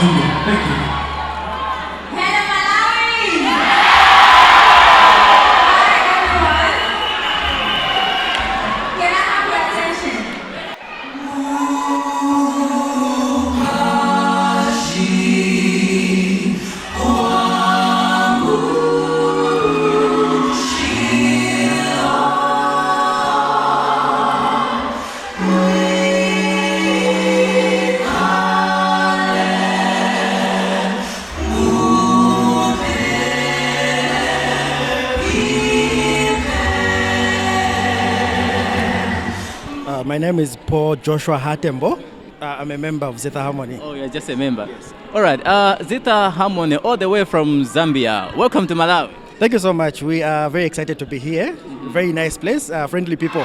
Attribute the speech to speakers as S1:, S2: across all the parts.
S1: studio. Thank you.
S2: Hello, Malawi! Hi, everyone. Can I have your attention?
S3: My name is Paul Joshua Hatembo. I'm a member of Zitha Harmony.
S4: Oh, you're just a member. Yes. All right. Zitha Harmony, all the way from Zambia. Welcome to Malawi.
S3: Thank you so much. We are very excited to be here. Very nice place, friendly people.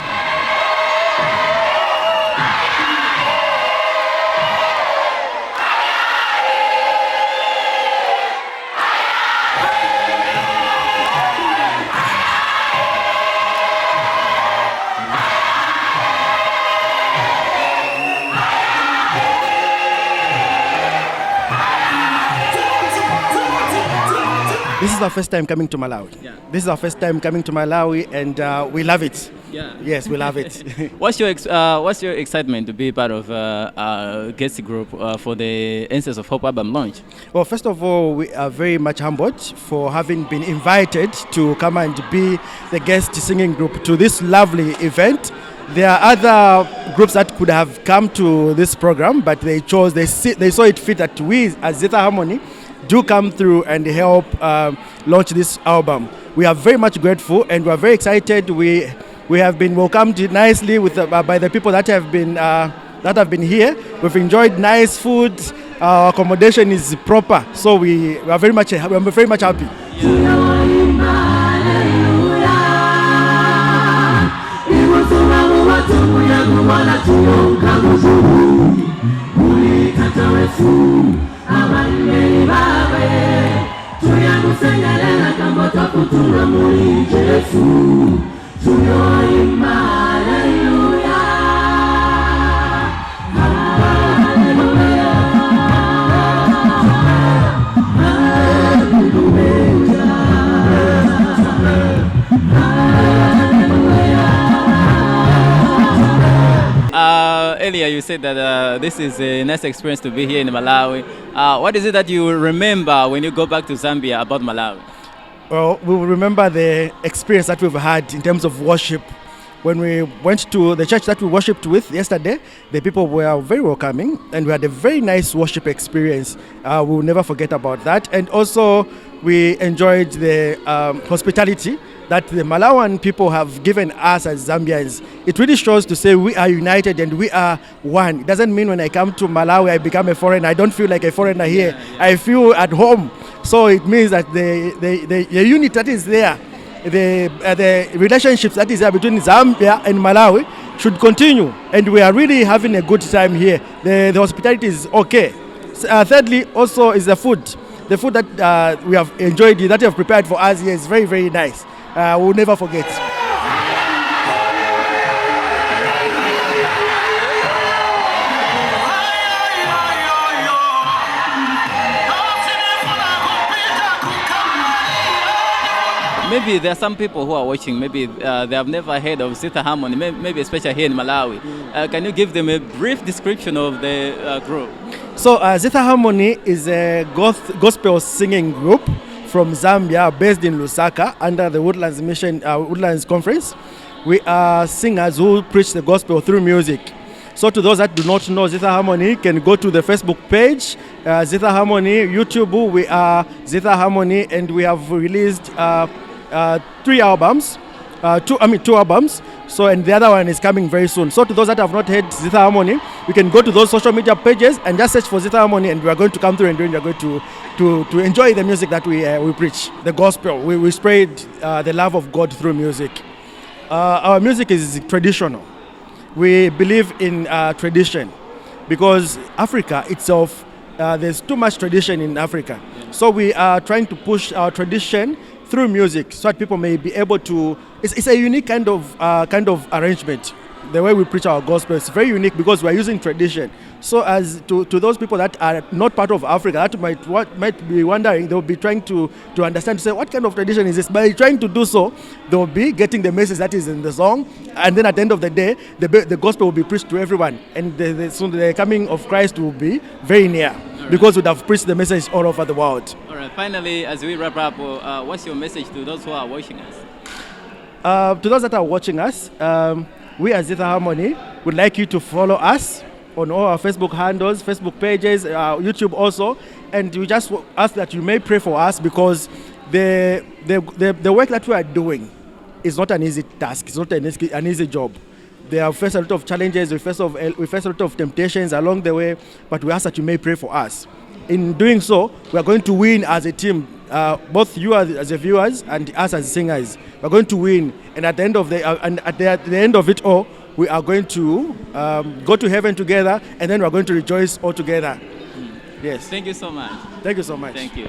S3: This is our first time coming to Malawi.
S4: Yeah.
S3: This is our first time coming to Malawi, and we love it.
S4: Yeah.
S3: Yes, we love it.
S4: What's your excitement to be part of a guest group for the Answers of Hope album launch?
S3: Well, first of all, we are very much humbled for having been invited to come and be the guest singing group to this lovely event. There are other groups that could have come to this program, but they saw it fit that we as Zitha Harmony do come through and help launch this album. We are very much grateful and we are very excited. We have been welcomed nicely by the people that have been here. We've enjoyed nice food. Our accommodation is proper, so we are very much happy.
S4: Earlier you said that this is a nice experience to be here in Malawi. What is it that you remember when you go back to Zambia about Malawi?
S3: Well, we will remember the experience that we've had in terms of worship. When we went to the church that we worshipped with yesterday, the people were very welcoming and we had a very nice worship experience. We will never forget about that. And also, we enjoyed the hospitality that the Malawian people have given us as Zambians. It really shows to say we are united and we are one. It doesn't mean when I come to Malawi, I become a foreigner. I don't feel like a foreigner here. Yeah. I feel at home. So it means that the unit that is there, the relationships that is there between Zambia and Malawi should continue. And we are really having a good time here. The hospitality is okay. Thirdly, also is the food. The food that we have enjoyed, that you have prepared for us here is very, very nice. We'll never forget.
S4: Maybe there are some people who are watching, maybe they have never heard of Zitha Harmony, maybe especially here in Malawi. Can you give them a brief description of the group?
S3: So Zitha Harmony is a gospel singing group from Zambia, based in Lusaka, under the Woodlands Mission, Woodlands Conference. We are singers who preach the gospel through music. So to those that do not know Zitha Harmony, can go to the Facebook page, Zitha Harmony, YouTube, we are Zitha Harmony, and we have released two albums. So, and the other one is coming very soon. So to those that have not heard Zitha Harmony, you can go to those social media pages and just search for Zitha Harmony, and we are going to come through and we are going to enjoy the music that we preach, the gospel. We spread the love of God through music. Our music is traditional. We believe in tradition because Africa itself, there's too much tradition in Africa. Yeah. So we are trying to push our tradition through music so that people may be able to. It's a unique kind of arrangement. the way we preach our gospel is very unique because we're using tradition. So as to those people that are not part of Africa, that might be wondering, they'll be trying to understand, to say, what kind of tradition is this? By trying to do so, they'll be getting the message that is in the song, and then at the end of the day, the gospel will be preached to everyone, and soon the coming of Christ will be very near, because we'd have preached the message all over the world.
S4: All right. Finally, as we wrap up, what's your message to those who are watching us?
S3: To those that are watching us, we as Zitha Harmony would like you to follow us on all our Facebook handles, Facebook pages, YouTube also, and we just ask that you may pray for us, because the work that we are doing is not an easy task. It's not an easy job. They have faced a lot of challenges. We face a lot of temptations along the way, but we ask that you may pray for us. In doing so, we are going to win as a team. Both you as the viewers and us as singers, we're going to win. And at the end of at the end of it all, we are going to go to heaven together, and then we're going to rejoice all together. Yes.
S4: Thank you so much.
S3: Thank you so much.
S4: Thank you.